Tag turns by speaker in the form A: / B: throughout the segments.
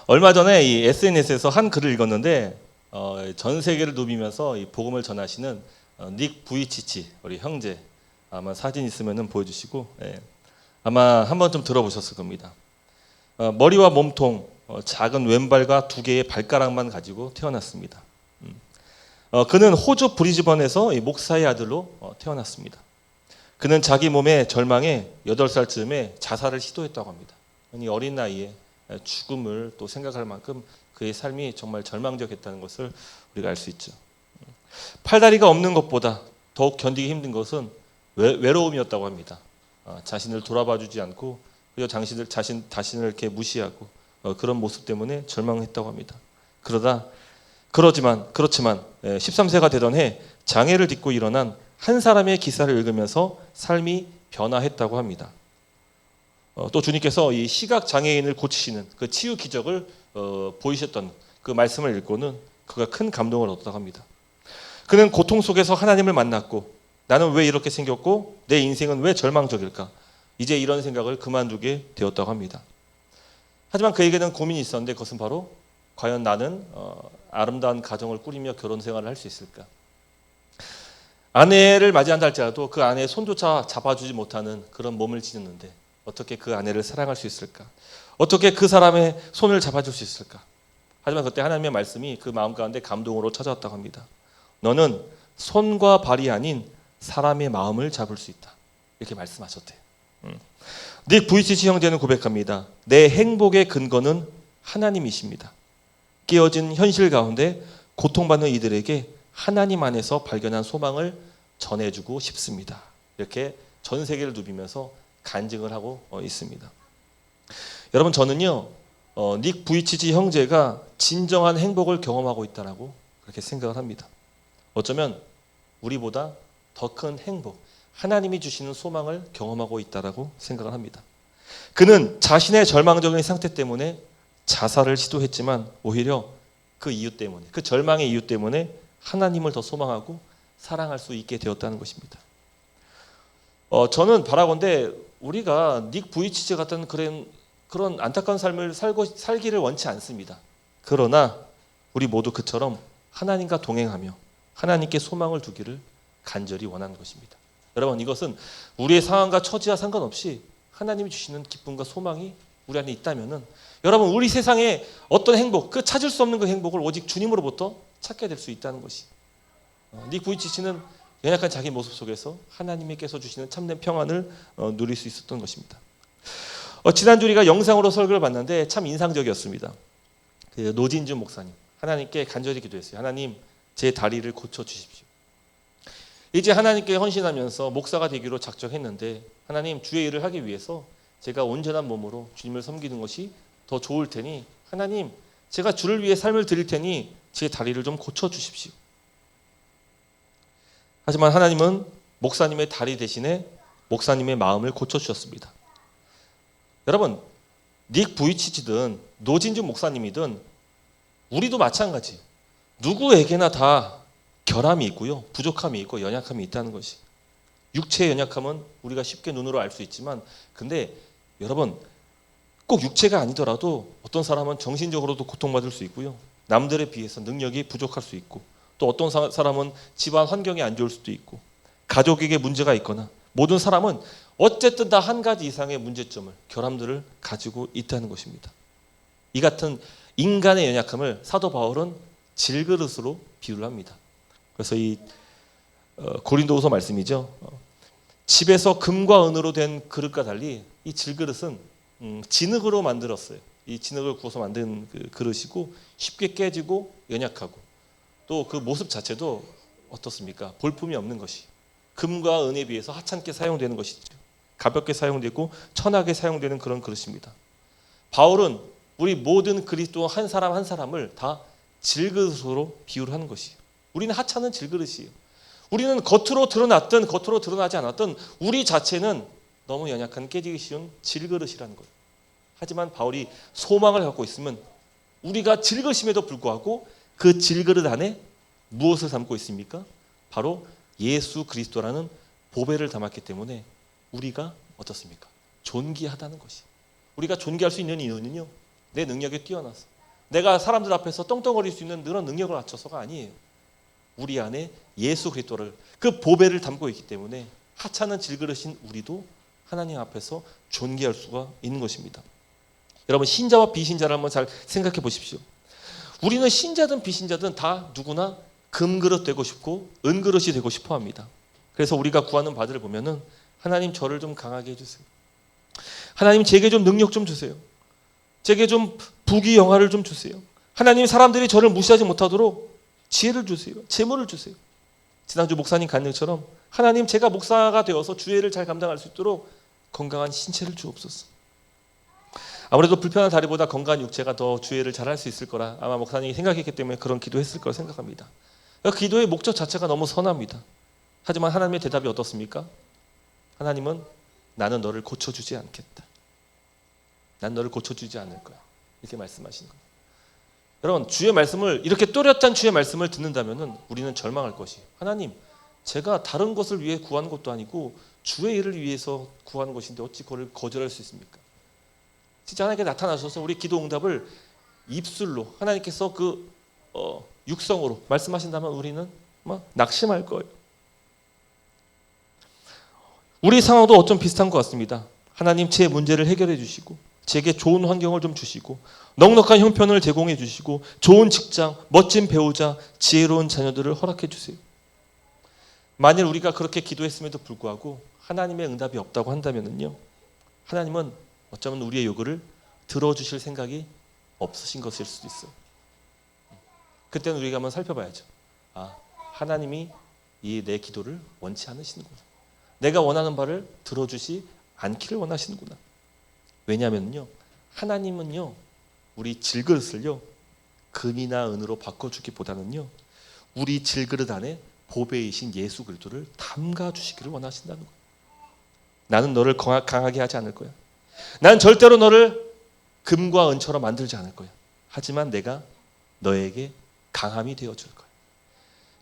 A: 얼마 전에 이 SNS에서 한 글을 읽었는데 전 세계를 누비면서 이 복음을 전하시는 닉 부이치치 우리 형제 아마 사진 있으면은 보여주시고 아마 한번 좀 들어보셨을 겁니다. 머리와 몸통, 작은 왼발과 두 개의 발가락만 가지고 태어났습니다. 그는 호주 브리즈번에서 이 목사의 아들로 태어났습니다. 그는 자기 몸의 절망에 8살쯤에 자살을 시도했다고 합니다. 이 어린 나이에 죽음을 또 생각할 만큼 그의 삶이 정말 절망적이었다는 것을 우리가 알 수 있죠. 팔다리가 없는 것보다 더욱 견디기 힘든 것은 외로움이었다고 합니다. 자신을 돌아봐주지 않고 그리고 자신을 이렇게 무시하고 그런 모습 때문에 절망했다고 합니다. 그렇지만 13세가 되던 해 장애를 딛고 일어난 한 사람의 기사를 읽으면서 삶이 변화했다고 합니다. 또 주님께서 이 시각 장애인을 고치시는 그 치유 기적을 보이셨던 그 말씀을 읽고는 그가 큰 감동을 얻었다고 합니다. 그는 고통 속에서 하나님을 만났고 나는 왜 이렇게 생겼고 내 인생은 왜 절망적일까? 이제 이런 생각을 그만두게 되었다고 합니다. 하지만 그에게는 고민이 있었는데 그것은 바로 과연 나는 아름다운 가정을 꾸리며 결혼 생활을 할 수 있을까? 아내를 맞이한다 할지라도 그 아내의 손조차 잡아주지 못하는 그런 몸을 지녔는데 어떻게 그 아내를 사랑할 수 있을까? 어떻게 그 사람의 손을 잡아줄 수 있을까? 하지만 그때 하나님의 말씀이 그 마음 가운데 감동으로 찾아왔다고 합니다. 너는 손과 발이 아닌 사람의 마음을 잡을 수 있다. 이렇게 말씀하셨대요. 닉 부이치치 형제는 고백합니다. 내 행복의 근거는 하나님이십니다. 깨어진 현실 가운데 고통받는 이들에게 하나님 안에서 발견한 소망을 전해주고 싶습니다. 이렇게 전 세계를 누비면서 간증을 하고 있습니다. 여러분 저는요 닉 부이치치 형제가 진정한 행복을 경험하고 있다라고 그렇게 생각을 합니다. 어쩌면 우리보다 더 큰 행복, 하나님이 주시는 소망을 경험하고 있다라고 생각을 합니다. 그는 자신의 절망적인 상태 때문에 자살을 시도했지만 오히려 그 이유 때문에, 그 절망의 이유 때문에 하나님을 더 소망하고 사랑할 수 있게 되었다는 것입니다. 저는 바라건대 우리가 닉 부이치치 같은 그런 안타까운 삶을 살기를 원치 않습니다. 그러나 우리 모두 그처럼 하나님과 동행하며 하나님께 소망을 두기를 간절히 원하는 것입니다. 여러분 이것은 우리의 상황과 처지와 상관없이 하나님이 주시는 기쁨과 소망이 우리 안에 있다면은 여러분 우리 세상에 어떤 행복, 그 찾을 수 없는 그 행복을 오직 주님으로부터 찾게 될 수 있다는 것이. 닉 부이치치는 연약한 자기 모습 속에서 하나님께서 주시는 참된 평안을 누릴 수 있었던 것입니다. 지난주 우리가 영상으로 설교를 봤는데 참 인상적이었습니다. 그 노진준 목사님 하나님께 간절히 기도했어요. 하나님 제 다리를 고쳐주십시오. 이제 하나님께 헌신하면서 목사가 되기로 작정했는데 하나님 주의 일을 하기 위해서 제가 온전한 몸으로 주님을 섬기는 것이 더 좋을 테니 하나님 제가 주를 위해 삶을 드릴 테니 제 다리를 좀 고쳐주십시오. 하지만 하나님은 목사님의 다리 대신에 목사님의 마음을 고쳐주셨습니다. 여러분 닉 부이치치든 노진준 목사님이든 우리도 마찬가지 누구에게나 다 결함이 있고요 부족함이 있고 연약함이 있다는 것이. 육체의 연약함은 우리가 쉽게 눈으로 알 수 있지만 근데 여러분 꼭 육체가 아니더라도 어떤 사람은 정신적으로도 고통받을 수 있고요 남들에 비해서 능력이 부족할 수 있고 또 어떤 사람은 집안 환경이 안 좋을 수도 있고 가족에게 문제가 있거나 모든 사람은 어쨌든 다 한 가지 이상의 문제점을 결함들을 가지고 있다는 것입니다. 이 같은 인간의 연약함을 사도 바울은 질그릇으로 비유를 합니다. 그래서 이 고린도후서 말씀이죠. 집에서 금과 은으로 된 그릇과 달리 이 질그릇은 진흙으로 만들었어요. 이 진흙을 구워서 만든 그 그릇이고 쉽게 깨지고 연약하고 또 그 모습 자체도 어떻습니까? 볼품이 없는 것이 금과 은에 비해서 하찮게 사용되는 것이죠. 가볍게 사용되고 천하게 사용되는 그런 그릇입니다. 바울은 우리 모든 그리스도 한 사람 한 사람을 다 질그릇으로 비유를 하는 것이에요. 우리는 하찮은 질그릇이에요. 우리는 겉으로 드러났든 겉으로 드러나지 않았든 우리 자체는 너무 연약한 깨지기 쉬운 질그릇이라는 거예요. 하지만 바울이 소망을 갖고 있으면 우리가 질그릇임에도 불구하고 그 질그릇 안에 무엇을 담고 있습니까? 바로 예수 그리스도라는 보배를 담았기 때문에 우리가 어떻습니까? 존귀하다는 것이. 우리가 존귀할 수 있는 이유는요 내 능력에 뛰어나서 내가 사람들 앞에서 떵떵거릴 수 있는 그런 능력을 갖춰서가 아니에요. 우리 안에 예수 그리스도를, 그 보배를 담고 있기 때문에 하찮은 질그릇인 우리도 하나님 앞에서 존귀할 수가 있는 것입니다. 여러분, 신자와 비신자를 한번 잘 생각해 보십시오. 우리는 신자든 비신자든 다 누구나 금그릇 되고 싶고 은그릇이 되고 싶어 합니다. 그래서 우리가 구하는 바들을 보면은 하나님 저를 좀 강하게 해주세요. 하나님 제게 좀 능력 좀 주세요. 제게 좀 부귀 영화를 좀 주세요. 하나님 사람들이 저를 무시하지 못하도록 지혜를 주세요. 재물을 주세요. 지난주 목사님 간증처럼 하나님 제가 목사가 되어서 주회를 잘 감당할 수 있도록 건강한 신체를 주옵소서. 아무래도 불편한 다리보다 건강한 육체가 더 주회를 잘할 수 있을 거라 아마 목사님이 생각했기 때문에 그런 기도했을 거라 생각합니다. 기도의 목적 자체가 너무 선합니다. 하지만 하나님의 대답이 어떻습니까? 하나님은 나는 너를 고쳐주지 않겠다. 난 너를 고쳐주지 않을 거야. 이렇게 말씀하시는 겁니다. 여러분, 주의 말씀을 이렇게 또렷한 주의 말씀을 듣는다면 우리는 절망할 것이, 하나님 제가 다른 것을 위해 구하는 것도 아니고 주의 일을 위해서 구하는 것인데 어찌 그걸 거절할 수 있습니까? 진짜 하나님께 나타나셔서 우리 기도 응답을 입술로 하나님께서 육성으로 말씀하신다면 우리는 낙심할 거예요. 우리 상황도 어쩜 비슷한 것 같습니다. 하나님 제 문제를 해결해 주시고 제게 좋은 환경을 좀 주시고 넉넉한 형편을 제공해 주시고 좋은 직장, 멋진 배우자, 지혜로운 자녀들을 허락해 주세요. 만일 우리가 그렇게 기도했음에도 불구하고 하나님의 응답이 없다고 한다면요, 하나님은 어쩌면 우리의 요구를 들어주실 생각이 없으신 것일 수도 있어요. 그때는 우리가 한번 살펴봐야죠. 하나님이 이 내 기도를 원치 않으시는구나. 내가 원하는 바를 들어주시 않기를 원하시는구나. 왜냐하면요, 하나님은요 우리 질그릇을요 금이나 은으로 바꿔주기보다는요 우리 질그릇 안에 보배이신 예수 그리스도를 담가 주시기를 원하신다는 거예요. 나는 너를 강하게 하지 않을 거야. 난 절대로 너를 금과 은처럼 만들지 않을 거야. 하지만 내가 너에게 강함이 되어줄 거야.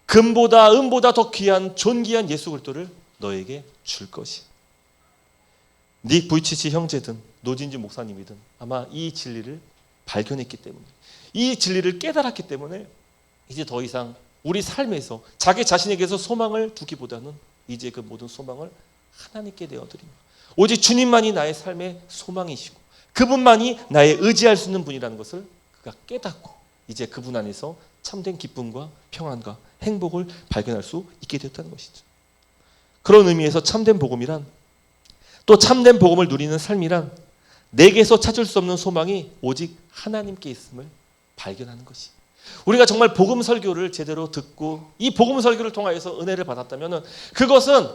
A: 금보다 은보다 더 귀한 존귀한 예수 그리스도를 너에게 줄 것이야. 닉 부이치치 형제든 노진주 목사님이든 아마 이 진리를 발견했기 때문에, 이 진리를 깨달았기 때문에 이제 더 이상 우리 삶에서 자기 자신에게서 소망을 두기보다는 이제 그 모든 소망을 하나님께 내어드립니다. 오직 주님만이 나의 삶의 소망이시고 그분만이 나의 의지할 수 있는 분이라는 것을 그가 깨닫고 이제 그분 안에서 참된 기쁨과 평안과 행복을 발견할 수 있게 됐다는 것이죠. 그런 의미에서 참된 복음이란, 또 참된 복음을 누리는 삶이란 내게서 찾을 수 없는 소망이 오직 하나님께 있음을 발견하는 것이. 우리가 정말 복음 설교를 제대로 듣고 이 복음 설교를 통하여서 은혜를 받았다면 그것은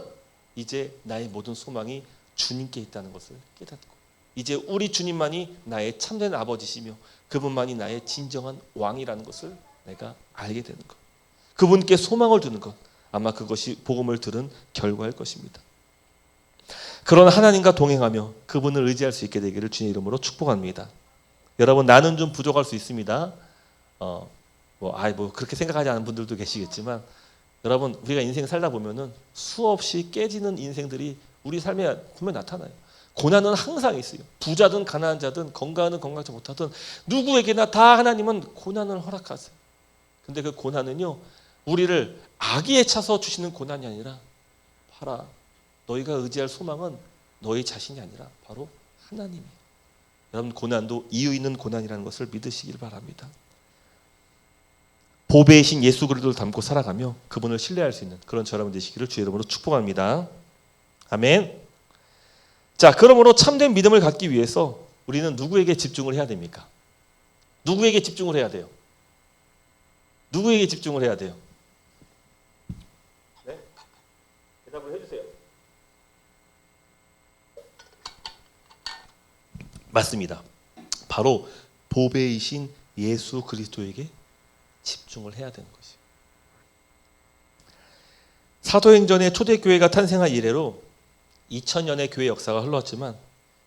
A: 이제 나의 모든 소망이 주님께 있다는 것을 깨닫고 이제 우리 주님만이 나의 참된 아버지시며 그분만이 나의 진정한 왕이라는 것을 내가 알게 되는 것, 그분께 소망을 두는 것, 아마 그것이 복음을 들은 결과일 것입니다. 그런 하나님과 동행하며 그분을 의지할 수 있게 되기를 주님의 이름으로 축복합니다. 여러분, 나는 좀 부족할 수 있습니다. 그렇게 생각하지 않는 분들도 계시겠지만, 여러분, 우리가 인생 살다 보면은 수없이 깨지는 인생들이 우리 삶에 분명 나타나요. 고난은 항상 있어요. 부자든 가난한 자든 건강하든 건강하지 못하든 누구에게나 다 하나님은 고난을 허락하세요. 근데 그 고난은요 우리를 악의에 차서 주시는 고난이 아니라, 봐라, 너희가 의지할 소망은 너희 자신이 아니라 바로 하나님이에요. 여러분, 고난도 이유 있는 고난이라는 것을 믿으시길 바랍니다. 보배이신 예수 그리스도를 담고 살아가며 그분을 신뢰할 수 있는 그런 저여러분 되시기를 주의 이름으로 축복합니다. 아멘. 자, 그러므로 참된 믿음을 갖기 위해서 우리는 누구에게 집중을 해야 됩니까? 누구에게 집중을 해야 돼요? 누구에게 집중을 해야 돼요? 네? 대답을 해주세요. 맞습니다. 바로 보배이신 예수 그리스도에게 집중을 해야 되는 것이에요. 사도행전의 초대교회가 탄생한 이래로 2000년의 교회 역사가 흘렀지만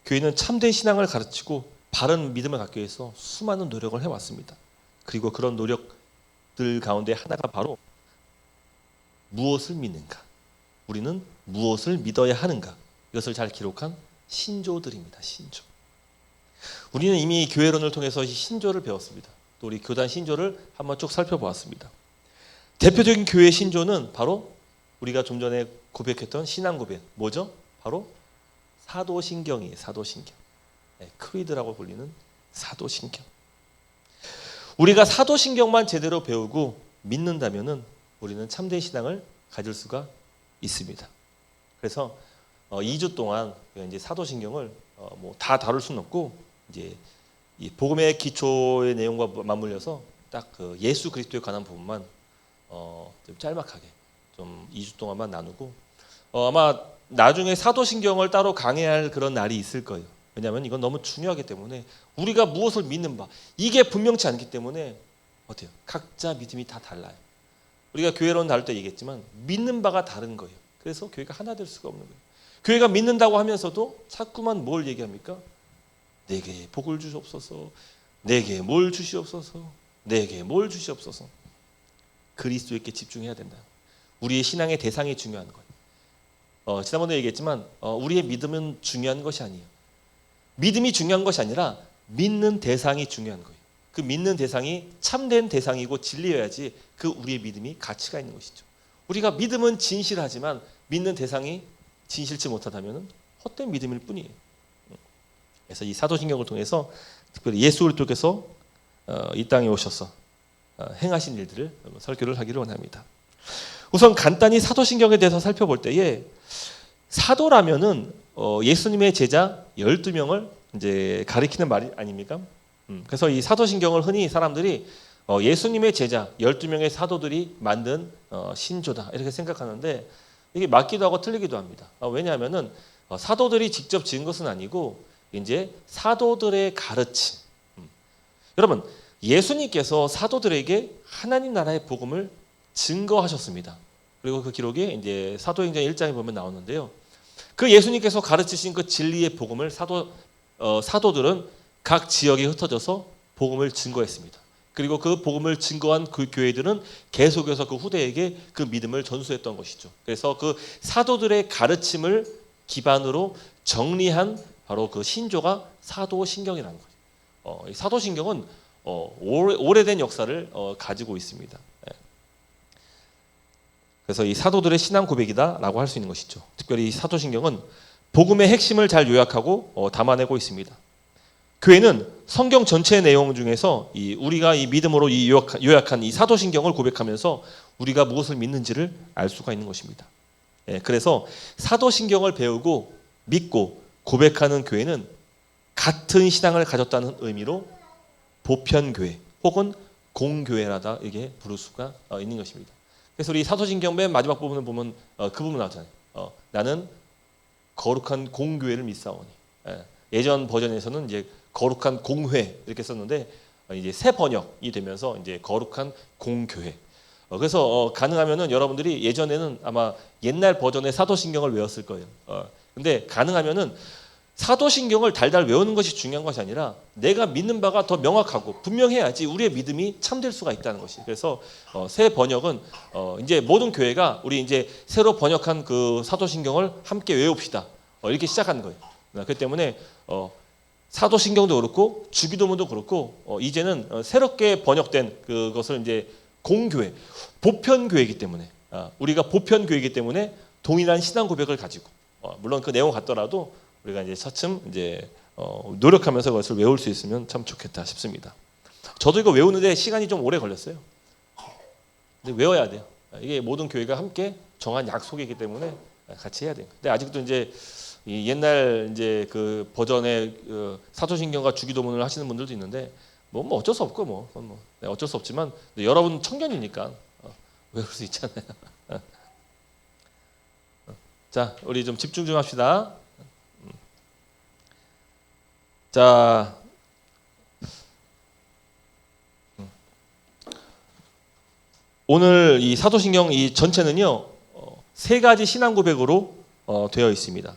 A: 교회는 참된 신앙을 가르치고 바른 믿음을 갖기 위해서 수많은 노력을 해왔습니다. 그리고 그런 노력들 가운데 하나가 바로 무엇을 믿는가, 우리는 무엇을 믿어야 하는가, 이것을 잘 기록한 신조들입니다. 신조. 우리는 이미 교회론을 통해서 이 신조를 배웠습니다. 또 우리 교단 신조를 한번 쭉 살펴보았습니다. 대표적인 교회 신조는 바로 우리가 좀 전에 고백했던 신앙 고백. 뭐죠? 바로 사도신경이에요. 사도신경. 크리드라고 불리는 사도신경. 우리가 사도신경만 제대로 배우고 믿는다면은 우리는 참된 신앙을 가질 수가 있습니다. 그래서 2주 동안 이제 사도신경을 뭐 다 다룰 수는 없고 이제 이 복음의 기초의 내용과 맞물려서 딱 그 예수 그리스도에 관한 부분만 좀 짤막하게 좀 2주 동안만 나누고 아마 나중에 사도신경을 따로 강해할 그런 날이 있을 거예요. 왜냐하면 이건 너무 중요하기 때문에 우리가 무엇을 믿는 바 이게 분명치 않기 때문에 어때요? 각자 믿음이 다 달라요. 우리가 교회론 다룰 때 얘기했지만 믿는 바가 다른 거예요. 그래서 교회가 하나 될 수가 없는 거예요. 교회가 믿는다고 하면서도 자꾸만 뭘 얘기합니까? 내게 복을 주시옵소서, 내게 뭘 주시옵소서, 내게 뭘 주시옵소서. 그리스도에게 집중해야 된다. 우리의 신앙의 대상이 중요한 거예요. 지난번에 얘기했지만 우리의 믿음은 중요한 것이 아니에요. 믿음이 중요한 것이 아니라 믿는 대상이 중요한 거예요. 그 믿는 대상이 참된 대상이고 진리여야지 그 우리의 믿음이 가치가 있는 것이죠. 우리가 믿음은 진실하지만 믿는 대상이 진실치 못하다면 헛된 믿음일 뿐이에요. 그래서 이 사도신경을 통해서 특별히 예수 그리스도께서 이 땅에 오셔서 행하신 일들을 설교를 하기를 원합니다. 우선 간단히 사도신경에 대해서 살펴볼 때에 사도라면은 예수님의 제자 12명을 이제 가리키는 말이 아닙니까? 그래서 이 사도신경을 흔히 사람들이 예수님의 제자 12명의 사도들이 만든 신조다 이렇게 생각하는데 이게 맞기도 하고 틀리기도 합니다. 왜냐하면은 사도들이 직접 지은 것은 아니고 이제 사도들의 가르침. 여러분 예수님께서 사도들에게 하나님 나라의 복음을 증거하셨습니다. 그리고 그 기록이 이제 사도행전 1장에 보면 나오는데요. 그 예수님께서 가르치신 그 진리의 복음을 사도들은 각 지역에 흩어져서 복음을 증거했습니다. 그리고 그 복음을 증거한 그 교회들은 계속해서 그 후대에게 그 믿음을 전수했던 것이죠. 그래서 그 사도들의 가르침을 기반으로 정리한 바로 그 신조가 사도신경이라는 거죠. 이 사도신경은 오래된 역사를 가지고 있습니다. 그래서 이 사도들의 신앙 고백이다라고 할 수 있는 것이죠. 특별히 이 사도신경은 복음의 핵심을 잘 요약하고 담아내고 있습니다. 교회는 성경 전체의 내용 중에서 우리가 이 믿음으로 요약한 이 사도신경을 고백하면서 우리가 무엇을 믿는지를 알 수가 있는 것입니다. 그래서 사도신경을 배우고 믿고 고백하는 교회는 같은 신앙을 가졌다는 의미로 보편교회 혹은 공교회라다 이게 부를 수가 있는 것입니다. 그래서 우리 사도신경 맨 마지막 부분을 보면 그 부분 나오잖아요. 나는 거룩한 공교회를 믿사오니. 예전 버전에서는 이제 거룩한 공회 이렇게 썼는데 이제 새 번역이 되면서 이제 거룩한 공교회. 그래서 가능하면은 여러분들이 예전에는 아마 옛날 버전의 사도신경을 외웠을 거예요. 근데 가능하면은 사도신경을 달달 외우는 것이 중요한 것이 아니라 내가 믿는 바가 더 명확하고 분명해야지 우리의 믿음이 참될 수가 있다는 것이. 그래서 새 번역은 이제 모든 교회가 우리 이제 새로 번역한 그 사도신경을 함께 외웁시다. 이렇게 시작하는 거예요. 그렇기 때문에 사도신경도 그렇고 주기도문도 그렇고 이제는 새롭게 번역된 그것을 이제 공교회, 보편교회이기 때문에 우리가 보편교회이기 때문에 동일한 신앙 고백을 가지고 물론 그 내용 같더라도 우리가 이제 차츰 이제 노력하면서 그것을 외울 수 있으면 참 좋겠다 싶습니다. 저도 이거 외우는데 시간이 좀 오래 걸렸어요. 근데 외워야 돼요. 이게 모든 교회가 함께 정한 약속이기 때문에 같이 해야 돼요. 근데 아직도 이제 이 옛날 이제 그 버전의 사도신경과 주기도문을 하시는 분들도 있는데 뭐 어쩔 수 없고 네, 어쩔 수 없지만 여러분 청년이니까 외울 수 있잖아요. 자, 우리 좀 집중 좀 합시다. 자, 오늘 이 사도신경 이 전체는요 세 가지 신앙 고백으로 되어 있습니다.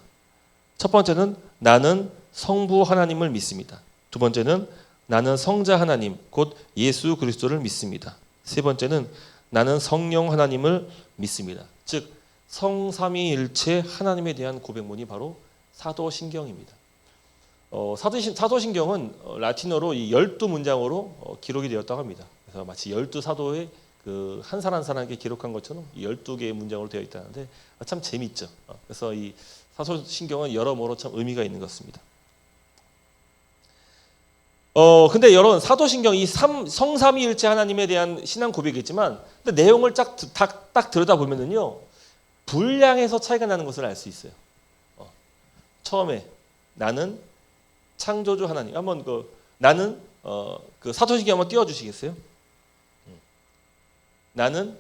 A: 첫 번째는 나는 성부 하나님을 믿습니다. 두 번째는 나는 성자 하나님 곧 예수 그리스도를 믿습니다. 세 번째는 나는 성령 하나님을 믿습니다. 즉 성삼위일체 하나님에 대한 고백문이 바로 사도신경입니다. 사도신경은 라틴어로 이 12문장으로 기록이 되었다고 합니다. 그래서 마치 12사도의 그 한 사람 한 사람에게 기록한 것처럼 12개의 문장으로 되어 있다는데 참 재미있죠. 그래서 이 사도신경은 여러모로 참 의미가 있는 것 같습니다. 근데 여러분 사도신경 이 성삼위일체 하나님에 대한 신앙 고백이지만 근데 내용을 딱 들여다보면은요 분량에서 차이가 나는 것을 알 수 있어요. 처음에 나는 창조주 하나님 한번 나는 그 사도신경 한번 띄워주시겠어요? 나는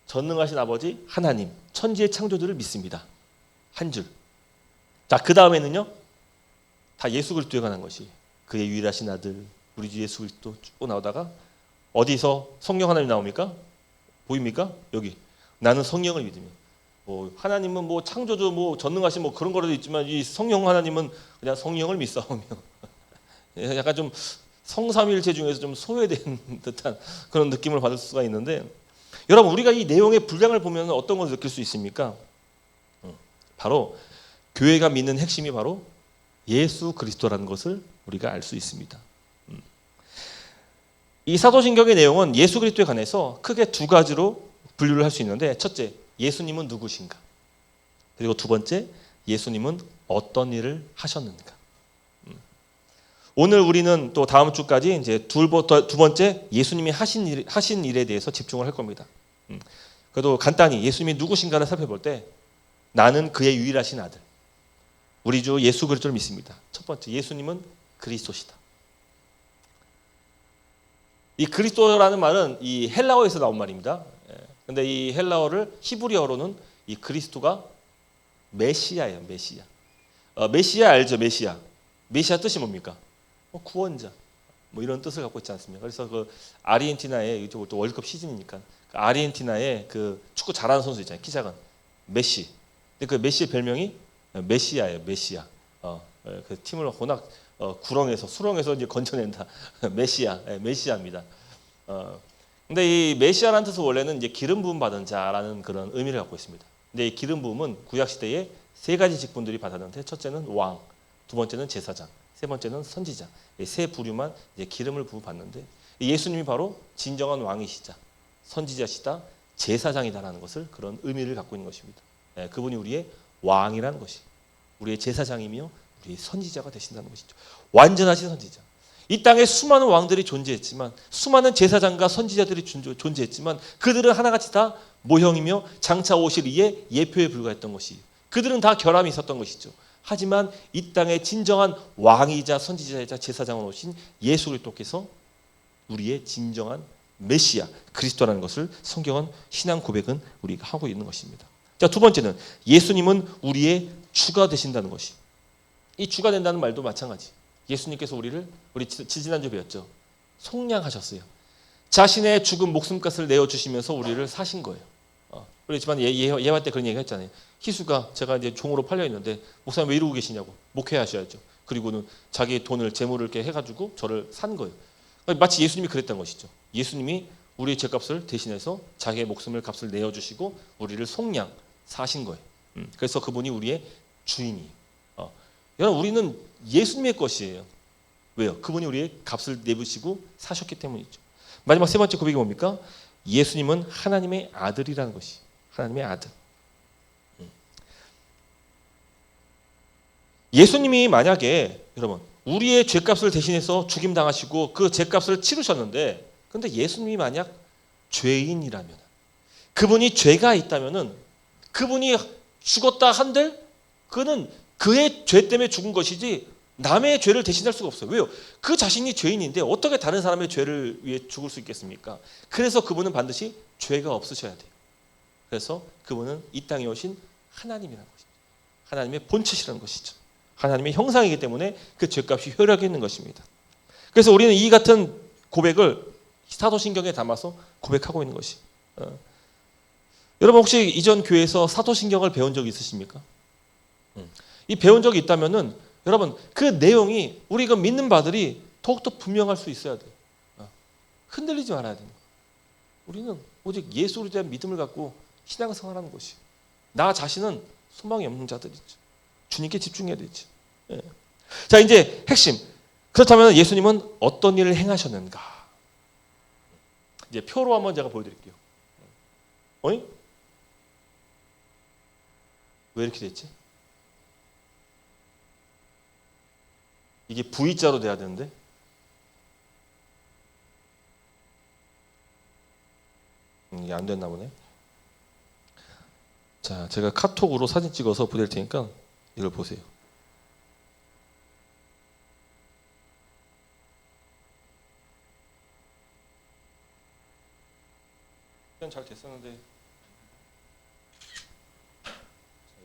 A: 전능하신 아버지 하나님 천지의 창조주를 믿습니다. 한 줄. 자, 그 다음에는요 다 예수 그리스도에 관한 것이 그의 유일하신 아들 우리 주 예수 그리스도 쭉 나오다가 어디서 성령 하나님 나옵니까? 보입니까? 여기 나는 성령을 믿으며 하나님은 뭐 창조주 뭐 전능하신 뭐 그런 거라도 있지만 이 성령 하나님은 그냥 성령을 믿사오며 약간 좀 성삼위일체 중에서 좀 소외된 듯한 그런 느낌을 받을 수가 있는데 여러분 우리가 이 내용의 분량을 보면 어떤 것을 느낄 수 있습니까? 바로 교회가 믿는 핵심이 바로 예수 그리스도라는 것을 우리가 알 수 있습니다. 이 사도신경의 내용은 예수 그리스도에 관해서 크게 두 가지로 분류를 할 수 있는데 첫째, 예수님은 누구신가? 그리고 두 번째, 예수님은 어떤 일을 하셨는가? 오늘 우리는 또 다음 주까지 이제 두 번째 예수님이 하신 일에 대해서 집중을 할 겁니다. 그래도 간단히 예수님이 누구신가를 살펴볼 때 나는 그의 유일하신 아들 우리 주 예수 그리스도를 믿습니다. 첫 번째 예수님은 그리스도시다. 이 그리스도라는 말은 이 헬라어에서 나온 말입니다. 근데 이 헬라어를 히브리어로는 이 그리스도가 메시아예요. 메시아. 메시아 알죠? 메시아. 메시아 뜻이 뭡니까? 구원자. 뭐 이런 뜻을 갖고 있지 않습니까? 그래서 그 아르헨티나의 또 월드컵 시즌이니까 그 아르헨티나의 그 축구 잘하는 선수 있잖아요. 키 작은 메시. 근데 그 메시의 별명이 메시아예요. 메시아. 그 팀을 워낙 수렁에서 이제 건져낸다. 메시아. 메시아입니다. 근데 이 메시아라는 뜻은 원래는 이제 기름 부음 받은 자라는 그런 의미를 갖고 있습니다. 근데 이 기름 부음은 구약 시대에 세 가지 직분들이 받았는데 첫째는 왕, 두 번째는 제사장, 세 번째는 선지자. 이 세 부류만 이제 기름을 부어받는데 예수님이 바로 진정한 왕이시자, 선지자시다, 제사장이다라는 것을 그런 의미를 갖고 있는 것입니다. 그분이 우리의 왕이라는 것이 우리의 제사장이며 우리의 선지자가 되신다는 것이죠. 완전하신 선지자. 이 땅에 수많은 왕들이 존재했지만 수많은 제사장과 선지자들이 존재했지만 그들은 하나같이 다 모형이며 장차 오실 이의 예표에 불과했던 것이 그들은 다 결함이 있었던 것이죠. 하지만 이 땅의 진정한 왕이자 선지자이자 제사장으로 오신 예수 그리스도께서 우리의 진정한 메시아 그리스도라는 것을 성경은 신앙 고백은 우리가 하고 있는 것입니다. 자, 두 번째는 예수님은 우리의 주가 되신다는 것이 이 주가 된다는 말도 마찬가지. 예수님께서 우리 지지난주 배웠죠. 속량하셨어요. 자신의 죽은 목숨값을 내어주시면서 우리를 사신 거예요. 그렇지만 예화 때 그런 얘기 했잖아요. 희수가 제가 이제 종으로 팔려 있는데 목사님 왜 이러고 계시냐고 목회하셔야죠. 그리고는 자기 돈을 재물을 이렇게 해가지고 저를 산 거예요. 마치 예수님이 그랬던 것이죠. 예수님이 우리의 죄값을 대신해서 자기의 목숨을 값을 내어주시고 우리를 속량 사신 거예요. 그래서 그분이 우리의 주인이에요. 여러분 우리는 예수님의 것이에요. 왜요? 그분이 우리의 값을 내부시고 사셨기 때문이죠. 마지막 세 번째 고백이 뭡니까? 예수님은 하나님의 아들이라는 것이 하나님의 아들. 예수님이 만약에 여러분 우리의 죄값을 대신해서 죽임당하시고 그 죄값을 치르셨는데 그런데 예수님이 만약 죄인이라면 그분이 죄가 있다면은 그분이 죽었다 한들 그는 그의 죄 때문에 죽은 것이지 남의 죄를 대신할 수가 없어요. 왜요? 그 자신이 죄인인데 어떻게 다른 사람의 죄를 위해 죽을 수 있겠습니까? 그래서 그분은 반드시 죄가 없으셔야 돼요. 그래서 그분은 이 땅에 오신 하나님이라는 것이죠. 하나님의 본체시라는 것이죠. 하나님의 형상이기 때문에 그 죄값이 효력이 있는 것입니다. 그래서 우리는 이 같은 고백을 사도신경에 담아서 고백하고 있는 것이. 여러분 혹시 이전 교회에서 사도신경을 배운 적이 있으십니까? 이 배운 적이 있다면은 여러분 그 내용이 우리가 믿는 바들이 더욱더 분명할 수 있어야 돼요. 흔들리지 말아야 돼요. 우리는 오직 예수에 대한 믿음을 갖고 신앙생활하는 것이. 나 자신은 소망이 없는 자들이죠. 주님께 집중해야 되지. 자, 이제 핵심. 그렇다면 예수님은 어떤 일을 행하셨는가? 이제 표로 한번 제가 보여드릴게요. 어이? 왜 이렇게 됐지? 이게 V자로 돼야 되는데. 이게 안 됐나 보네. 자, 제가 카톡으로 사진 찍어서 보낼 테니까 이걸 보세요. 잘 됐었는데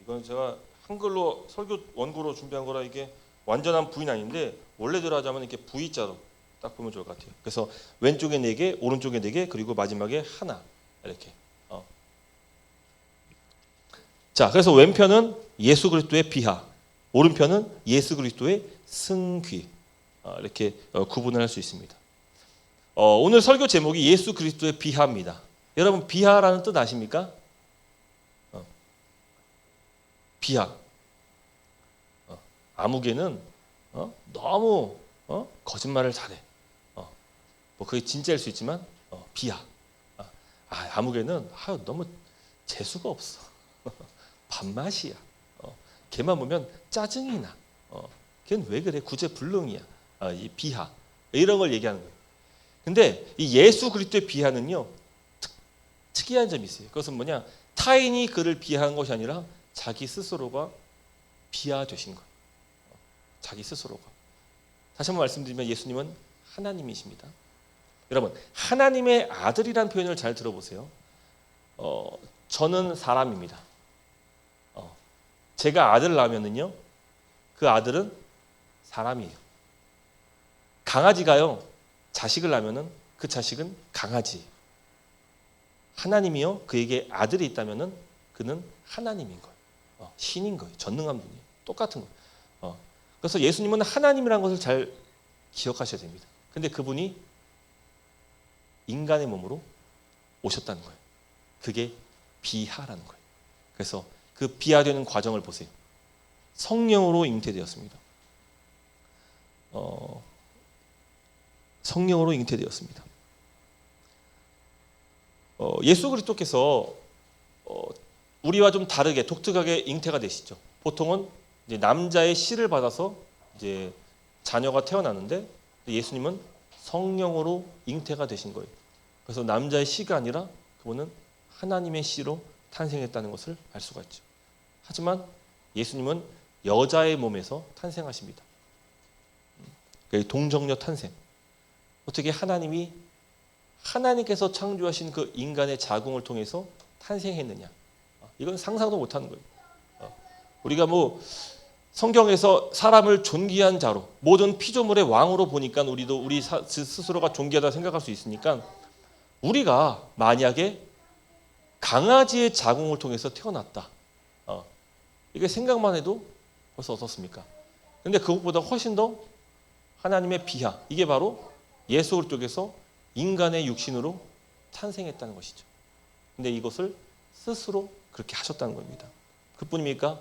A: 이건 제가 한글로 설교 원고로 준비한 거라 이게 완전한 V는 아닌데 원래대로 하자면 이렇게 V자로 딱 보면 좋을 것 같아요. 그래서 왼쪽에 4개, 오른쪽에 4개, 그리고 마지막에 하나 이렇게. 자, 그래서 왼편은 예수 그리스도의 비하, 오른편은 예수 그리스도의 승귀. 이렇게 구분을 할 수 있습니다. 오늘 설교 제목이 예수 그리스도의 비하입니다. 여러분 비하라는 뜻 아십니까? 비하. 아무개는 너무 거짓말을 잘해. 뭐 그게 진짜일 수 있지만 비하. 아무개는 너무 재수가 없어. 밥맛이야. 걔만 보면 짜증이 나. 걔는 왜 그래? 구제불능이야. 이 비하. 이런 걸 얘기하는 거예요. 근데 이 예수 그리스도의 비하는요. 특이한 점이 있어요. 그것은 뭐냐? 타인이 그를 비하한 것이 아니라 자기 스스로가 비하되신 거예요. 자기 스스로가. 다시 한번 말씀드리면 예수님은 하나님이십니다. 여러분 하나님의 아들이라는 표현을 잘 들어보세요. 저는 사람입니다. 제가 아들을 낳으면은요, 그 아들은 사람이에요. 강아지가요, 자식을 낳으면은 그 자식은 강아지. 하나님이요, 그에게 아들이 있다면은 그는 하나님인 거예요. 신인 거예요. 전능한 분이에요. 똑같은 거예요. 그래서 예수님은 하나님이라는 것을 잘 기억하셔야 됩니다. 근데 그분이 인간의 몸으로 오셨다는 거예요. 그게 비하라는 거예요. 그래서 그 비하되는 과정을 보세요. 성령으로 잉태되었습니다. 성령으로 잉태되었습니다. 예수 그리스도께서 우리와 좀 다르게 독특하게 잉태가 되시죠. 보통은 이제 남자의 씨를 받아서 이제 자녀가 태어나는데 예수님은 성령으로 잉태가 되신 거예요. 그래서 남자의 씨가 아니라 그분은 하나님의 씨로 탄생했다는 것을 알 수가 있죠. 하지만 예수님은 여자의 몸에서 탄생하십니다. 동정녀 탄생. 어떻게 하나님께서 창조하신 그 인간의 자궁을 통해서 탄생했느냐? 이건 상상도 못하는 거예요. 우리가 뭐 성경에서 사람을 존귀한 자로 모든 피조물의 왕으로 보니까 우리도 우리 스스로가 존귀하다 생각할 수 있으니까 우리가 만약에 강아지의 자궁을 통해서 태어났다. 이게 생각만 해도 벌써 어떻습니까? 근데 그것보다 훨씬 더 하나님의 비하. 이게 바로 예수 그리스도께서 인간의 육신으로 탄생했다는 것이죠. 근데 이것을 스스로 그렇게 하셨다는 겁니다. 그뿐입니까?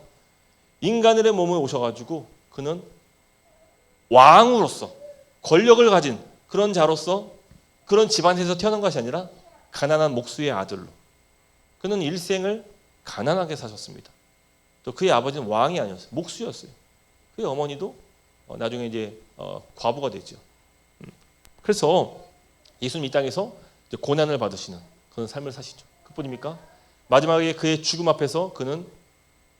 A: 인간의 몸에 오셔가지고 그는 왕으로서 권력을 가진 그런 자로서 그런 집안에서 태어난 것이 아니라 가난한 목수의 아들로 그는 일생을 가난하게 사셨습니다. 또 그의 아버지는 왕이 아니었어요. 목수였어요. 그의 어머니도 나중에 이제 과부가 됐죠. 그래서 예수님 이 땅에서 고난을 받으시는 그런 삶을 사시죠. 그뿐입니까? 마지막에 그의 죽음 앞에서 그는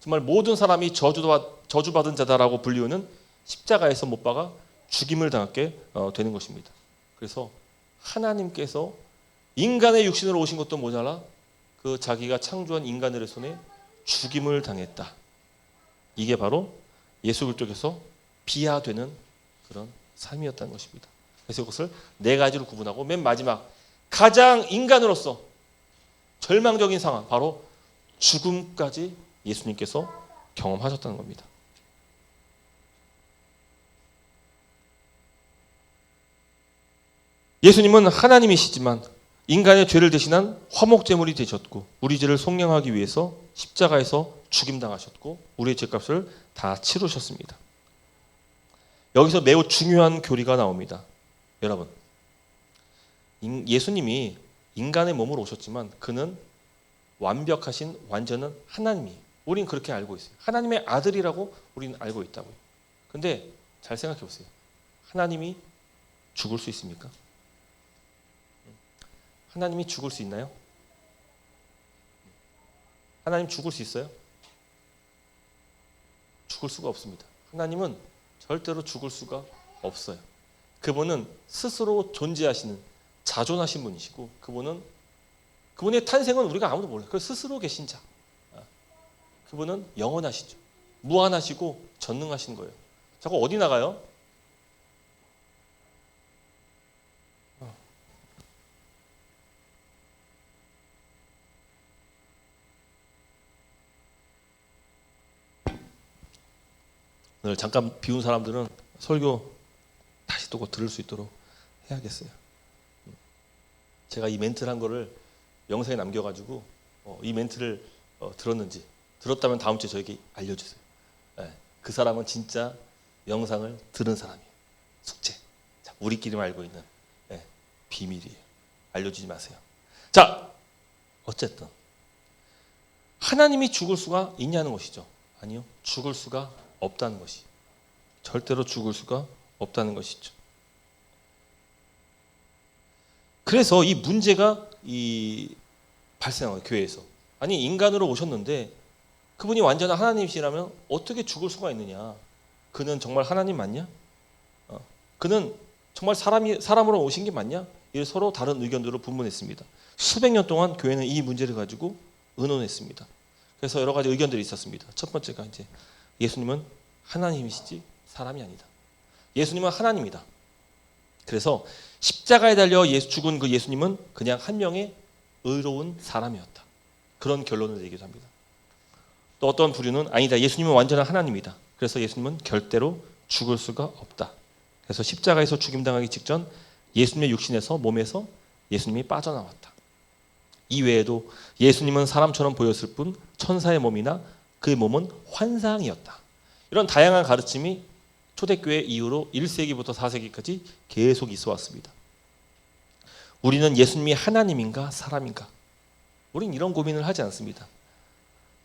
A: 정말 모든 사람이 저주받은 자다라고 불리우는 십자가에서 못 박아 죽임을 당하게 되는 것입니다. 그래서 하나님께서 인간의 육신으로 오신 것도 모자라 그 자기가 창조한 인간들의 손에 죽임을 당했다. 이게 바로 예수 그리스도께서 비하되는 그런 삶이었다는 것입니다. 그래서 이것을 4가지로 구분하고 맨 마지막 가장 인간으로서 절망적인 상황 바로 죽음까지 예수님께서 경험하셨다는 겁니다. 예수님은 하나님이시지만 인간의 죄를 대신한 화목제물이 되셨고 우리 죄를 속량하기 위해서 십자가에서 죽임당하셨고 우리의 죄값을 다 치르셨습니다. 여기서 매우 중요한 교리가 나옵니다. 여러분, 예수님이 인간의 몸으로 오셨지만 그는 완벽하신 완전한 하나님이에요. 우리는 그렇게 알고 있어요. 하나님의 아들이라고 우리는 알고 있다고요. 근데 잘 생각해 보세요. 하나님이 죽을 수 있습니까? 하나님이 죽을 수 있나요? 하나님 죽을 수 있어요? 죽을 수가 없습니다. 하나님은 절대로 죽을 수가 없어요. 그분은 스스로 존재하시는 자존하신 분이시고 그분의 탄생은 우리가 아무도 몰라요. 그 스스로 계신 자. 그분은 영원하시죠. 무한하시고 전능하신 거예요. 자꾸 어디 나가요? 오늘 잠깐 비운 사람들은 설교 다시 또 들을 수 있도록 해야겠어요. 제가 이 멘트를 한 거를 영상에 남겨가지고 이 멘트를 들었는지 들었다면 다음 주에 저에게 알려주세요. 네, 그 사람은 진짜 영상을 들은 사람이에요. 숙제. 자, 우리끼리만 알고 있는 비밀이에요. 알려주지 마세요. 자, 어쨌든 하나님이 죽을 수가 있냐는 것이죠. 아니요, 죽을 수가 없다는 것이. 절대로 죽을 수가 없다는 것이죠. 그래서 이 문제가 발생한 거예요, 교회에서. 아니, 인간으로 오셨는데 그분이 완전한 하나님이시라면 어떻게 죽을 수가 있느냐? 그는 정말 하나님 맞냐? 그는 정말 사람으로 오신 게 맞냐? 이 서로 다른 의견들로 분분했습니다. 수백 년 동안 교회는 이 문제를 가지고 의논했습니다. 그래서 여러 가지 의견들이 있었습니다. 첫 번째가 이제 예수님은 하나님이시지 사람이 아니다. 예수님은 하나님이다. 그래서 십자가에 달려 죽은 그 예수님은 그냥 한 명의 의로운 사람이었다. 그런 결론을 내기도 합니다. 또 어떤 부류는 아니다. 예수님은 완전한 하나님이다. 그래서 예수님은 절대로 죽을 수가 없다. 그래서 십자가에서 죽임당하기 직전 예수님의 육신에서 몸에서 예수님이 빠져나왔다. 이 외에도 예수님은 사람처럼 보였을 뿐 천사의 몸이나 그의 몸은 환상이었다. 이런 다양한 가르침이 초대교회 이후로 1세기부터 4세기까지 계속 있어 왔습니다. 우리는 예수님이 하나님인가 사람인가? 우리는 이런 고민을 하지 않습니다.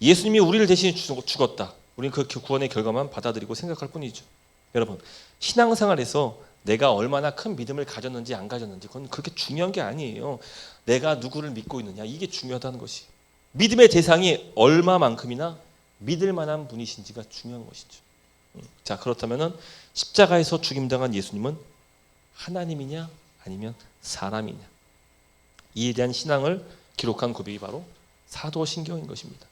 A: 예수님이 우리를 대신 죽었다. 우리는 그 구원의 결과만 받아들이고 생각할 뿐이죠. 여러분, 신앙생활에서 내가 얼마나 큰 믿음을 가졌는지 안 가졌는지 그건 그렇게 중요한 게 아니에요. 내가 누구를 믿고 있느냐, 이게 중요하다는 것이. 믿음의 대상이 얼마만큼이나 믿을 만한 분이신지가 중요한 것이죠. 자, 그렇다면 십자가에서 죽임당한 예수님은 하나님이냐 아니면 사람이냐, 이에 대한 신앙을 기록한 고백이 바로 사도신경인 것입니다.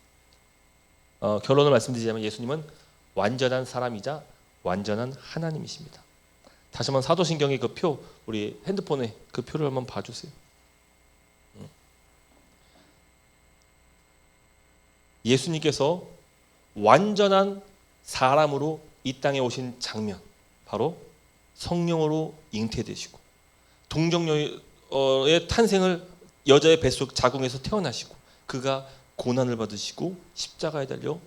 A: 결론을 말씀드리자면 예수님은 완전한 사람이자 완전한 하나님이십니다. 다시 한번 사도신경의 그 표, 우리 핸드폰에 그 표를 한번 봐주세요. 예수님께서 완전한 사람으로 이 땅에 오신 장면, 바로 성령으로 잉태되시고 동정녀의 탄생을 여자의 뱃속 자궁에서 태어나시고 그가 고난을 받으시고 십자가에 달려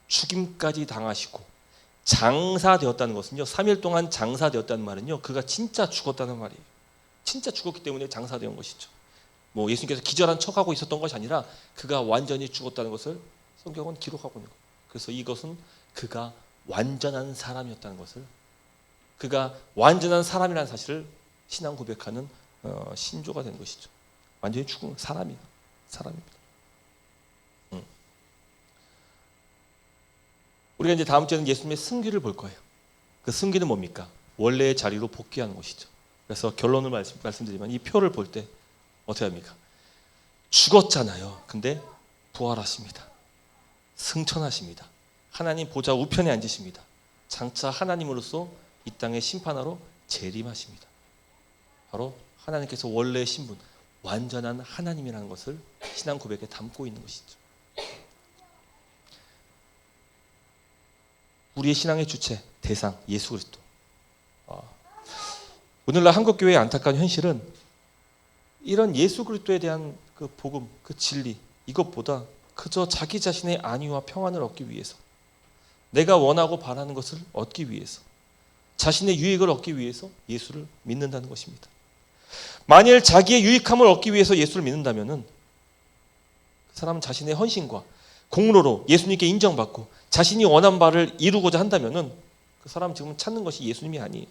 A: 죽임까지 당하시고 장사되었다는 것은요, 3일 동안 장사되었다는 말은요, 그가 진짜 죽었다는 말이에요. 진짜 죽었기 때문에 장사된 것이죠. 뭐 예수님께서 기절한 척하고 있었던 것이 아니라 그가 완전히 죽었다는 것을 성경은 기록하고 있는 거예요. 그래서 이것은 그가 완전한 사람이었다는 것을, 그가 완전한 사람이라는 사실을 신앙 고백하는 신조가 된 것이죠. 완전히 죽은 사람입니다. 우리가 이제 다음 주에는 예수님의 승귀를 볼 거예요. 그 승귀는 뭡니까? 원래의 자리로 복귀하는 것이죠. 그래서 결론을 말씀드리면 이 표를 볼 때 어떻게 합니까? 죽었잖아요. 근데 부활하십니다. 승천하십니다. 하나님 보좌 우편에 앉으십니다. 장차 하나님으로서 이 땅의 심판하러 재림하십니다. 바로 하나님께서 원래의 신분, 완전한 하나님이라는 것을 신앙 고백에 담고 있는 것이죠. 우리의 신앙의 주체, 대상, 예수 그리스도. 오늘날 한국교회의 안타까운 현실은 이런 예수 그리스도에 대한 그 복음, 그 진리, 이것보다 그저 자기 자신의 안위와 평안을 얻기 위해서, 내가 원하고 바라는 것을 얻기 위해서, 자신의 유익을 얻기 위해서 예수를 믿는다는 것입니다. 만일 자기의 유익함을 얻기 위해서 예수를 믿는다면 그 사람은 자신의 헌신과 공로로 예수님께 인정받고 자신이 원한 바를 이루고자 한다면 그 사람은 지금 찾는 것이 예수님이 아니에요.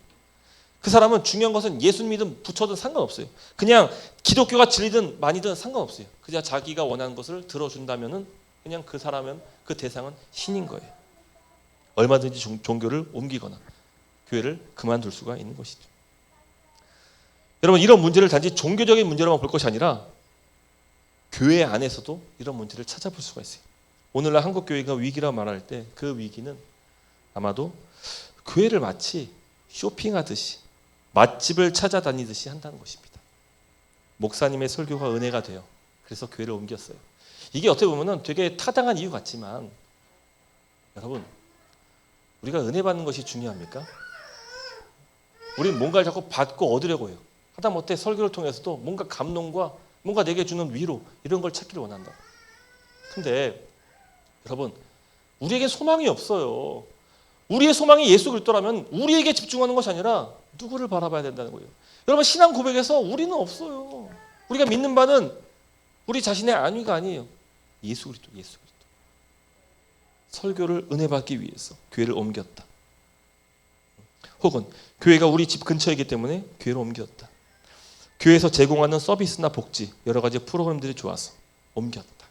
A: 그 사람은 중요한 것은 예수님이든 부처든 상관없어요. 그냥 기독교가 진리든 많이든 상관없어요. 그냥 자기가 원하는 것을 들어준다면 그냥 그 사람은, 그 대상은 신인 거예요. 얼마든지 종교를 옮기거나 교회를 그만둘 수가 있는 것이죠. 여러분, 이런 문제를 단지 종교적인 문제로만 볼 것이 아니라 교회 안에서도 이런 문제를 찾아볼 수가 있어요. 오늘날 한국 교회가 위기라 말할 때 그 위기는 아마도 교회를 마치 쇼핑하듯이 맛집을 찾아다니듯이 한다는 것입니다. 목사님의 설교가 은혜가 돼요. 그래서 교회를 옮겼어요. 이게 어떻게 보면 되게 타당한 이유 같지만 여러분, 우리가 은혜 받는 것이 중요합니까? 우리는 뭔가를 자꾸 받고 얻으려고 해요. 하다못해 설교를 통해서도 뭔가 감동과 뭔가 내게 주는 위로 이런 걸 찾기를 원한다. 근데 여러분, 우리에게 소망이 없어요. 우리의 소망이 예수 그리스도라면 우리에게 집중하는 것이 아니라 누구를 바라봐야 된다는 거예요. 여러분, 신앙 고백에서 우리는 없어요. 우리가 믿는 바는 우리 자신의 안위가 아니에요. 예수 그리스도, 예수 그리스도. 설교를 은혜 받기 위해서 교회를 옮겼다. 혹은 교회가 우리 집 근처이기 때문에 교회를 옮겼다. 교회에서 제공하는 서비스나 복지, 여러 가지 프로그램들이 좋아서 옮겼다.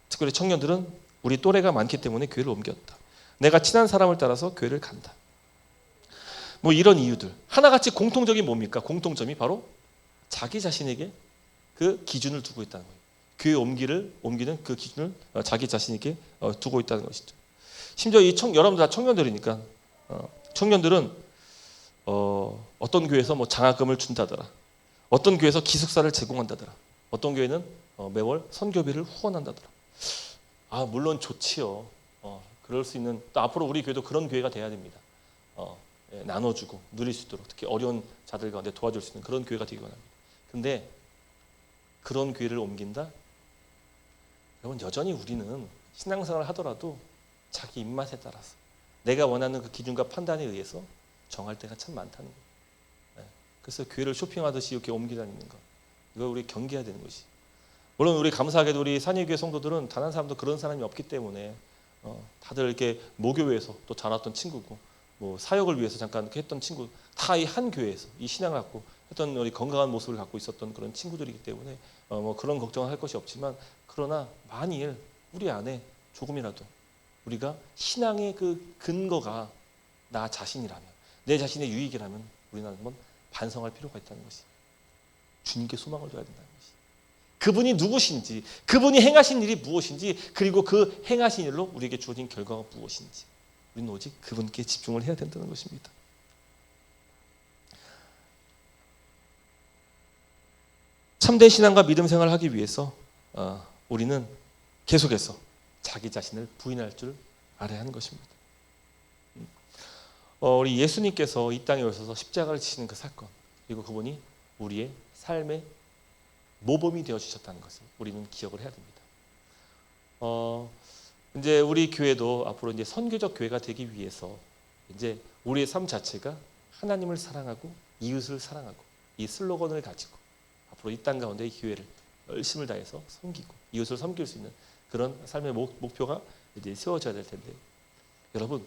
A: 특별히 청년들은 우리 또래가 많기 때문에 교회를 옮겼다. 내가 친한 사람을 따라서 교회를 간다. 뭐 이런 이유들. 하나같이 공통적인 뭡니까? 공통점이 바로 자기 자신에게 그 기준을 두고 있다는 거예요. 교회 옮기는 그 기준을 자기 자신에게 두고 있다는 것이죠. 심지어 여러분들 다 청년들이니까 청년들은 어떤 교회에서 뭐 장학금을 준다더라. 어떤 교회에서 기숙사를 제공한다더라. 어떤 교회는 매월 선교비를 후원한다더라. 물론 좋지요. 그럴 수 있는, 또 앞으로 우리 교회도 그런 교회가 돼야 됩니다. 나눠주고 누릴 수 있도록, 특히 어려운 자들 가운데 도와줄 수 있는 그런 교회가 되기 원합니다. 근데 그런 교회를 옮긴다? 여러분, 여전히 우리는 신앙생활을 하더라도 자기 입맛에 따라서 내가 원하는 그 기준과 판단에 의해서 정할 때가 참 많다는 거예요. 그래서 교회를 쇼핑하듯이 이렇게 옮기다니는 거, 이거 우리 경계해야 되는 것이. 물론 우리 감사하게도 우리 산위교회 성도들은 단 한 사람도 그런 사람이 없기 때문에 다들 이렇게 모교회에서 또 자랐던 친구고, 뭐 사역을 위해서 잠깐 했던 친구, 다 이 한 교회에서 이 신앙을 갖고 했던 우리 건강한 모습을 갖고 있었던 그런 친구들이기 때문에 뭐 그런 걱정을 할 것이 없지만, 그러나 만일 우리 안에 조금이라도 우리가 신앙의 그 근거가 나 자신이라면, 내 자신의 유익이라면 우리는 한번 반성할 필요가 있다는 것이, 주님께 소망을 둬야 된다는 것이, 그분이 누구신지, 그분이 행하신 일이 무엇인지, 그리고 그 행하신 일로 우리에게 주어진 결과가 무엇인지, 우리는 오직 그분께 집중을 해야 된다는 것입니다. 참된 신앙과 믿음 생활을 하기 위해서 우리는 계속해서 자기 자신을 부인할 줄 알아야 하는 것입니다. 우리 예수님께서 이 땅에 오셔서 십자가를 지시는 그 사건, 그리고 그분이 우리의 삶의 모범이 되어 주셨다는 것을 우리는 기억을 해야 됩니다. 이제 우리 교회도 앞으로 이제 선교적 교회가 되기 위해서 이제 우리의 삶 자체가 하나님을 사랑하고 이웃을 사랑하고 이 슬로건을 가지고 앞으로 이 땅 가운데 이 교회를 열심을 다해서 섬기고 이웃을 섬길 수 있는 그런 삶의 목표가 이제 세워져야 될 텐데, 여러분,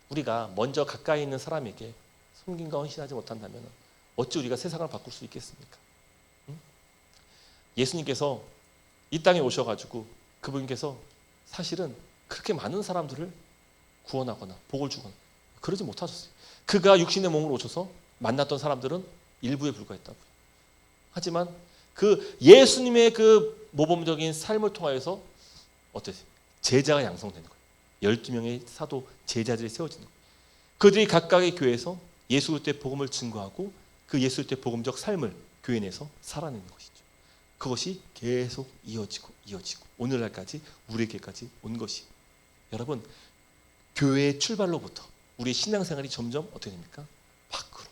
A: 우리가 먼저 가까이 있는 사람에게 섬김과 헌신하지 못한다면 어찌 우리가 세상을 바꿀 수 있겠습니까? 예수님께서 이 땅에 오셔가지고 그분께서 사실은 그렇게 많은 사람들을 구원하거나 복을 주거나 그러지 못하셨어요. 그가 육신의 몸으로 오셔서 만났던 사람들은 일부에 불과했다고요. 하지만 그 예수님의 그 모범적인 삶을 통하여서 어땠어요? 제자가 양성되는 거예요. 12명의 사도 제자들이 세워지는 거예요. 그들이 각각의 교회에서 예수 그리스도의 복음을 증거하고 그 예수 그리스도의 복음적 삶을 교회 내에서 살아내는 것이죠. 그것이 계속 이어지고 오늘날까지 우리에게까지 온 것이, 여러분, 교회의 출발로부터 우리의 신앙생활이 점점 어떻게 됩니까? 밖으로.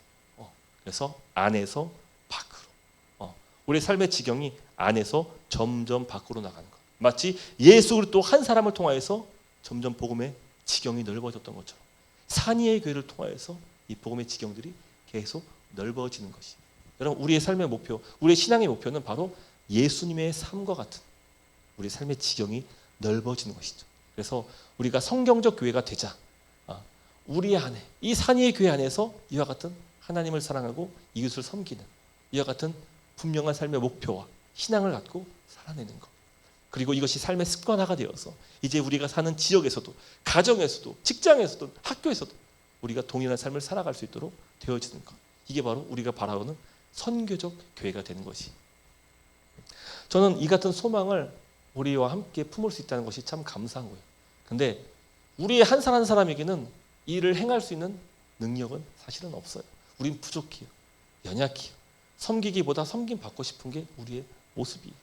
A: 그래서 안에서 밖으로. 우리의 삶의 지경이 안에서 점점 밖으로 나가는 것. 마치 예수 그리스도 한 사람을 통하여서 점점 복음의 지경이 넓어졌던 것처럼 산이의 교회를 통하여서 이 복음의 지경들이 계속 넓어지는 것이. 여러분 우리의 삶의 목표, 우리의 신앙의 목표는 바로 예수님의 삶과 같은 우리의 삶의 지경이 넓어지는 것이죠. 그래서 우리가 성경적 교회가 되자. 우리 안에 이 산위의 교회 안에서 이와 같은 하나님을 사랑하고 이웃을 섬기는 이와 같은 분명한 삶의 목표와 신앙을 갖고 살아내는 것. 그리고 이것이 삶의 습관화가 되어서 이제 우리가 사는 지역에서도 가정에서도 직장에서도 학교에서도 우리가 동일한 삶을 살아갈 수 있도록 되어지는 것. 이게 바로 우리가 바라보는 선교적 교회가 되는 것이. 저는 이 같은 소망을 우리와 함께 품을 수 있다는 것이 참 감사한 거예요. 근데 우리의 한 사람 한 사람에게는 이 일을 행할 수 있는 능력은 사실은 없어요. 우린 부족해요. 연약해요. 섬기기보다 섬김 받고 싶은 게 우리의 모습이에요.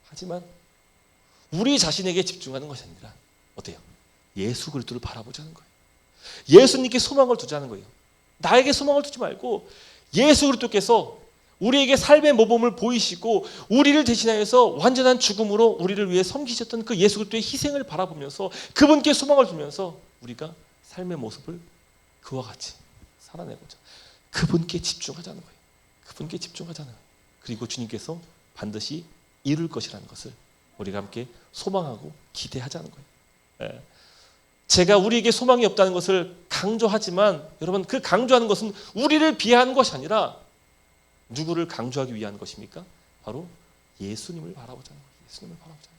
A: 하지만 우리 자신에게 집중하는 것이 아니라 어때요? 예수 그리스도를 바라보자는 거예요. 예수님께 소망을 두자는 거예요. 나에게 소망을 두지 말고 예수 그리스도께서 우리에게 삶의 모범을 보이시고 우리를 대신하여서 완전한 죽음으로 우리를 위해 섬기셨던 그 예수 그리스도의 희생을 바라보면서 그분께 소망을 두면서 우리가 삶의 모습을 그와 같이 살아내고자 그분께 집중하자는 거예요. 그분께 집중하자는 거예요. 그리고 주님께서 반드시 이룰 것이라는 것을 우리가 함께 소망하고 기대하자는 거예요. 제가 우리에게 소망이 없다는 것을 강조하지만 여러분 그 강조하는 것은 우리를 비하하는 것이 아니라 누구를 강조하기 위한 것입니까? 바로 예수님을 바라보자는 거예요. 예수님을 바라보자는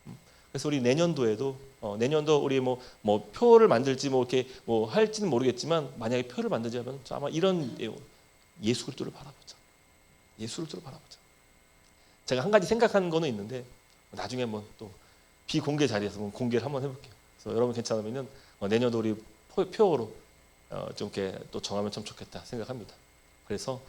A: 거예요. 그래서 우리 내년도에도 내년도 우리 뭐 표를 만들지 뭐 이렇게 뭐 할지는 모르겠지만 만약에 표를 만들자면 아마 이런 내용 예수 그리스도를 바라보자. 예수 그리스도를 바라보자. 제가 한 가지 생각하는 거는 있는데 나중에 한번 또 비공개 자리에서 공개를 한번 해볼게요. 그래서 여러분 괜찮으면은 내년도 우리 표로 좀 이렇게 또 정하면 참 좋겠다 생각합니다. 그래서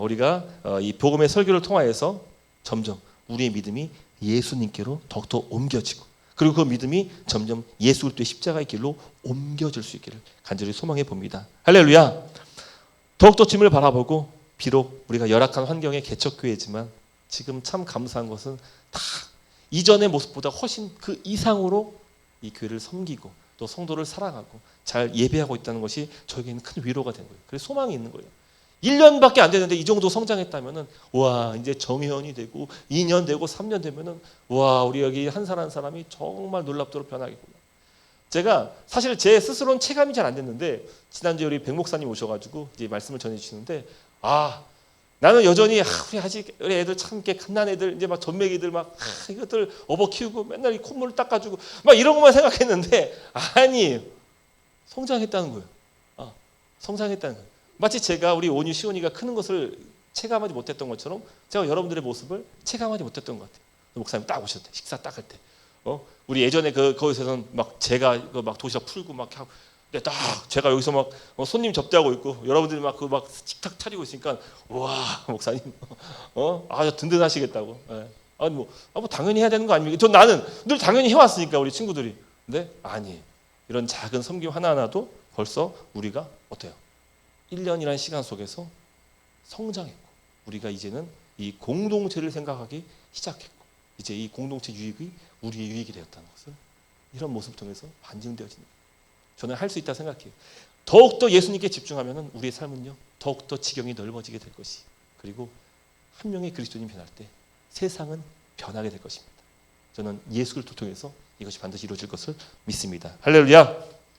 A: 우리가 이 복음의 설교를 통하여서 점점 우리의 믿음이 예수님께로 더욱더 옮겨지고 그리고 그 믿음이 점점 예수 그리스도의 십자가의 길로 옮겨질 수 있기를 간절히 소망해 봅니다. 할렐루야. 더욱더 주님을 바라보고 비록 우리가 열악한 환경의 개척교회지만 지금 참 감사한 것은 다 이전의 모습보다 훨씬 그 이상으로 이 교회를 섬기고 또 성도를 사랑하고 잘 예배하고 있다는 것이 저에게는 큰 위로가 된 거예요. 그래서 소망이 있는 거예요. 1년밖에 안 되는데 이 정도 성장했다면은 와 이제 정회원이 되고 2년 되고 3년 되면은 와 우리 여기 한 사람 한 사람이 정말 놀랍도록 변하겠구나. 제가 사실 제 스스로는 체감이 잘 안 됐는데 지난주에 우리 백 목사님 오셔가지고 이제 말씀을 전해주시는데 나는 여전히 우리 아직 우리 애들 참 이렇게 갓난 애들 이제 막 전매기들 막 이것들 업어 키우고 맨날 이 콧물을 닦아주고 막 이런 것만 생각했는데 아니 성장했다는 거예요. 성장했다는 거예요. 마치 제가 우리 온유 시온이가 크는 것을 체감하지 못했던 것처럼 제가 여러분들의 모습을 체감하지 못했던 것 같아요. 목사님 딱 오셨대. 식사 딱 할 때. 우리 예전에 거기서는 막 제가 막 도시락 풀고 막 하고 딱 제가 여기서 막 손님 접대하고 있고 여러분들이 막 식탁 차리고 있으니까 와 목사님 아주 든든하시겠다고. 뭐 당연히 해야 되는 거 아닙니까? 나는 늘 당연히 해왔으니까 우리 친구들이. 근데 아니 이런 작은 섬김 하나하나도 벌써 우리가 어때요? 1년이라는 시간 속에서 성장했고 우리가 이제는 이 공동체를 생각하기 시작했고 이제 이 공동체 유익이 우리의 유익이 되었다는 것을 이런 모습을 통해서 반증되어지는 거예요. 저는 할 수 있다 생각해요. 더욱더 예수님께 집중하면 우리의 삶은요 더욱더 지경이 넓어지게 될 것이 그리고 한 명의 그리스도인이 변할 때 세상은 변하게 될 것입니다. 저는 예수 그리스도를 통해서 이것이 반드시 이루어질 것을 믿습니다. 할렐루야.